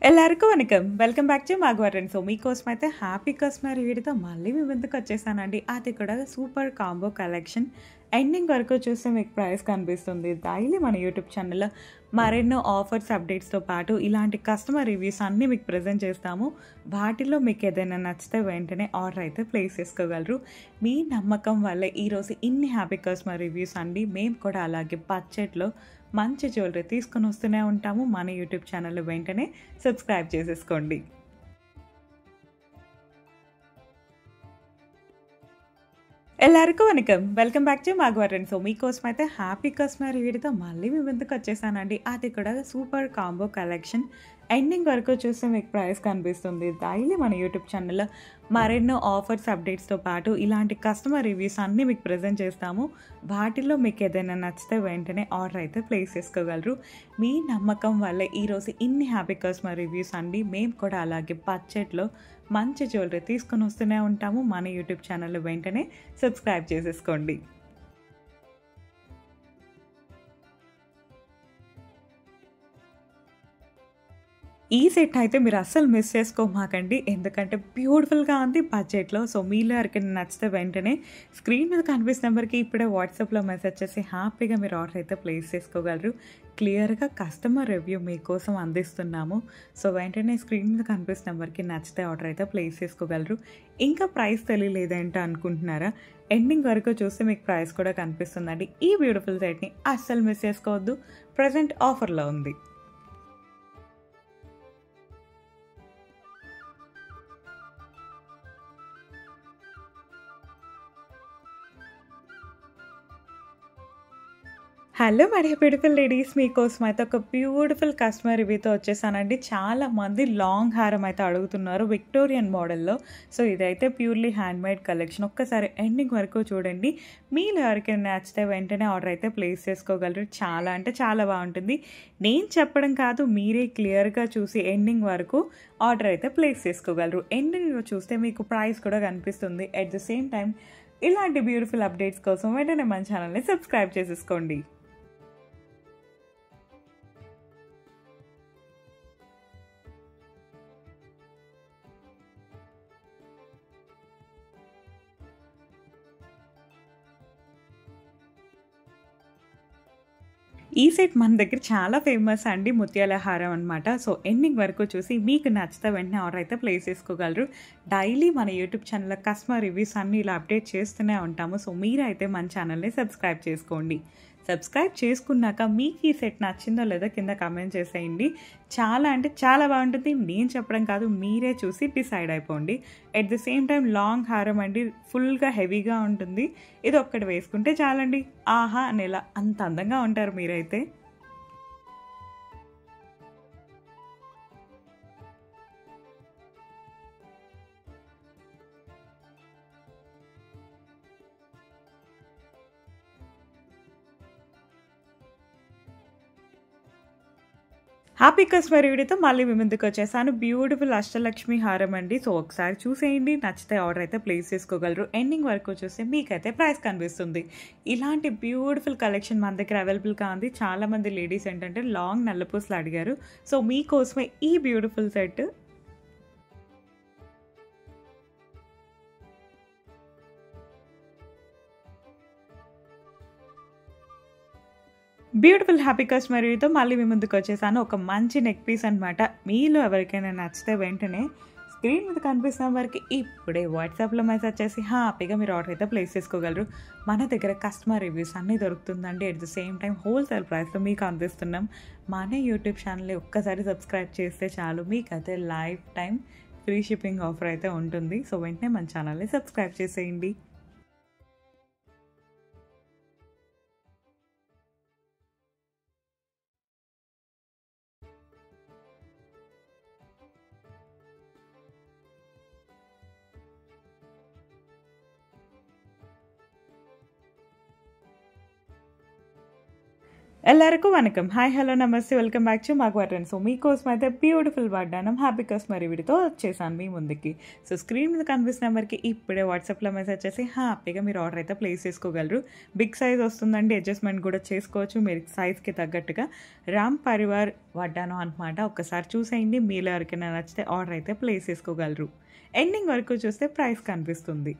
ಎಲ್ಲರಿಗೂ వనకం. Welcome back to మాగవరన్. సో మీకోసమైతే హ్యాపీ కస్టమర్ వీడియోతో మళ్ళీ మీ ముందుకు వచ్చేసానండి. అది కూడా సూపర్ కాంబో కలెక్షన్. ఎండింగ్ వరకు చూస్తే మీకు ప్రైస్ కనిపిస్తుంది. డైలీ మన యూట్యూబ్ ఛానల్లో మరెన్నో ఆఫర్స్, అప్డేట్స్తో పాటు ఇలాంటి కస్టమర్ రివ్యూస్ అన్నీ మీకు ప్రజెంట్ చేస్తాము. వాటిల్లో మీకు ఏదైనా నచ్చితే వెంటనే ఆర్డర్ అయితే ప్లేస్ చేసుకోగలరు. మీ నమ్మకం వల్లే ఈరోజు ఇన్ని హ్యాపీ కస్టమర్ రివ్యూస్ అండి. మేము కూడా అలాగే బడ్జెట్లో మంచి జ్యువెలరీ తీసుకొని వస్తూనే ఉంటాము. మన యూట్యూబ్ ఛానల్ వెంటనే సబ్స్క్రైబ్ చేసేసుకోండి. ಎಲ್ಲರಿಗೂ వనకం. వెల్కమ్ బ్యాక్ టు మాగవరన్. సో మీకోసమైతే హ్యాపీ కస్టమర్ వీడియోతో మళ్ళీ మీ ముందుకు వచ్చేసానండి. అది కూడా సూపర్ కాంబో కలెక్షన్. ఎండింగ్ వరకు చూస్తే మీకు ప్రైస్ కనిపిస్తుంది. డైలీ మన యూట్యూబ్ ఛానల్లో మరెన్నో ఆఫర్స్, అప్డేట్స్తో పాటు ఇలాంటి కస్టమర్ రివ్యూస్ అన్నీ మీకు ప్రజెంట్ చేస్తాము. వాటిల్లో మీకు ఏదైనా నచ్చితే వెంటనే ఆర్డర్ అయితే ప్లేస్ చేసుకోగలరు. మీ నమ్మకం వల్లే ఈరోజు ఇన్ని హ్యాపీ కస్టమర్ రివ్యూస్ అండి. మేము కూడా అలాగే బడ్జెట్లో మంచి జ్యువెలరీ తీసుకొని వస్తూనే ఉంటాము. మన యూట్యూబ్ ఛానల్ వెంటనే సబ్స్క్రైబ్ చేసేసుకోండి. ఈ సెట్ అయితే మీరు అస్సలు మిస్ చేసుకోమాకండి. ఎందుకంటే బ్యూటిఫుల్గా ఉంది బడ్జెట్లో. సో మీలో ఎవరికైనా నచ్చితే వెంటనే స్క్రీన్ మీద కనిపిస్తున్న నెంబర్కి ఇప్పుడే వాట్సాప్లో మెసేజ్ చేసి హ్యాపీగా మీరు ఆర్డర్ అయితే ప్లేస్ చేసుకోగలరు. క్లియర్గా కస్టమర్ రివ్యూ మీకోసం అందిస్తున్నాము. సో వెంటనే స్క్రీన్ మీద కనిపిస్తున్న నెంబర్కి నచ్చితే ఆర్డర్ అయితే ప్లేస్ చేసుకోగలరు. ఇంకా ప్రైస్ తెలియలేదేంటో అనుకుంటున్నారా? ఎండింగ్ వరకు చూస్తే మీకు ప్రైస్ కూడా కనిపిస్తుందండి. ఈ బ్యూటిఫుల్ సెట్ని అస్సలు మిస్ చేసుకోవద్దు. ప్రజెంట్ ఆఫర్లో ఉంది. హలో మై బ్యూటిఫుల్ లేడీస్, మీకోసం అయితే ఒక బ్యూటిఫుల్ కస్టమర్ రివ్యూతో వచ్చేసానండి. చాలా మంది లాంగ్ హారం అయితే అడుగుతున్నారు విక్టోరియన్ మోడల్లో. సో ఇదైతే ప్యూర్లీ హ్యాండ్మేడ్ కలెక్షన్. ఒక్కసారి ఎండింగ్ వరకు చూడండి. మీలో ఎవరికైనా నచ్చితే వెంటనే ఆర్డర్ అయితే ప్లేస్ చేసుకోగలరు. చాలా అంటే చాలా బాగుంటుంది. నేను చెప్పడం కాదు, మీరే క్లియర్గా చూసి ఎండింగ్ వరకు ఆర్డర్ అయితే ప్లేస్ చేసుకోగలరు. ఎండింగ్లో చూస్తే మీకు ప్రైస్ కూడా కనిపిస్తుంది. అట్ ద సేమ్ టైం ఇలాంటి బ్యూటిఫుల్ అప్డేట్స్ కోసం వెంటనే మన ఛానల్ని సబ్స్క్రైబ్ చేసేసుకోండి. ఈ సెట్ మన దగ్గర చాలా ఫేమస్ అండి. ముత్యాల హారం అనమాట. సో ఎండింగ్ వరకు చూసి మీకు నచ్చితే వెంటనే ఆర్డర్ అయితే ప్లేస్ చేసుకోగలరు. డైలీ మన యూట్యూబ్ ఛానల్లో కస్టమర్ రివ్యూస్ అన్నీ ఇలా అప్డేట్ చేస్తూనే ఉంటాము. సో మీరైతే మన ఛానల్ని సబ్స్క్రైబ్ చేసుకోండి. సబ్స్క్రైబ్ చేసుకున్నాక మీకు ఈ సెట్ నచ్చిందో లేదో కింద కామెంట్ చేసేయండి. చాలా అంటే చాలా బాగుంటుంది. నేను చెప్పడం కాదు, మీరే చూసి డిసైడ్ అయిపోండి. At the same time long హారం అండి, ఫుల్గా హెవీగా ఉంటుంది. ఇది ఒక్కటి వేసుకుంటే చాలండి, ఆహా అనేలా అంత అందంగా ఉంటారు మీరైతే. హ్యాపీ కస్టమర్ వీడియోతో మళ్ళీ మీ ముందుకు వచ్చేసాను. బ్యూటిఫుల్ అష్టలక్ష్మి హారం అండి. సో ఒకసారి చూసేయండి, నచ్చితే ఆర్డర్ అయితే ప్లేస్ చేసుకోగలరు. ఎండింగ్ వరకు చూస్తే మీకైతే ప్రైస్ కనిపిస్తుంది. ఇలాంటి బ్యూటిఫుల్ కలెక్షన్ మన దగ్గర అవైలబుల్గా ఉంది. చాలామంది లేడీస్ ఏంటంటే లాంగ్ నల్లపూసలు అడిగారు. సో మీకోసమే ఈ beautiful set. Beautiful happy customer వీడియోతో మళ్ళీ మీ ముందుకు వచ్చేసాను. ఒక మంచి నెక్ పీస్ అనమాట. మీలో ఎవరికైనా నచ్చితే వెంటనే స్క్రీన్ మీద కనిపిస్తున్న వరకు ఇప్పుడే వాట్సాప్లో మెసేజ్ చేసి హ్యాపీగా మీరు ఆర్డర్ అయితే ప్లేస్ చేసుకోగలరు. మన దగ్గర కస్టమర్ రివ్యూస్ అన్నీ దొరుకుతుందండి. At the same time wholesale ప్రైస్లో మీకు అందిస్తున్నాం. మన యూట్యూబ్ ఛానల్ని ఒక్కసారి సబ్స్క్రైబ్ చేస్తే చాలు, మీకైతే life time free shipping offer అయితే ఉంటుంది. సో వెంటనే మన ఛానల్ని సబ్స్క్రైబ్ చేసేయండి. ಎಲ್ಲರಿಗೂ వనకం హాయ్ హలో నమస్తే వెల్కమ్ బ్యాక్ టు మాగ్వాటన్. సో మీకోసం అయితే బ్యూటిఫుల్ వడ్డానం హ్యాపీ కస్టమర్ వీడితో వచ్చేసాను మీ ముందుకి. సో స్క్రీన్ మీద కనిపిస్తున్న నెంబర్కి ఇప్పుడే వాట్సాప్లో మెసేజ్ చేసి హ్యాపీగా మీరు ఆర్డర్ అయితే ప్లేస్ చేసుకోగలరు. బిగ్ సైజ్ వస్తుందండి, అడ్జస్ట్మెంట్ కూడా చేసుకోవచ్చు మీరు సైజ్కి తగ్గట్టుగా. రామ్ పరివార్ వడ్డానం అనమాట. ఒక్కసారి చూసేయండి, మీలో ఎవరికైనా నచ్చితే ఆర్డర్ అయితే ప్లేస్ చేసుకోగలరు. ఎండింగ్ వరకు చూస్తే ప్రైస్ కనిపిస్తుంది.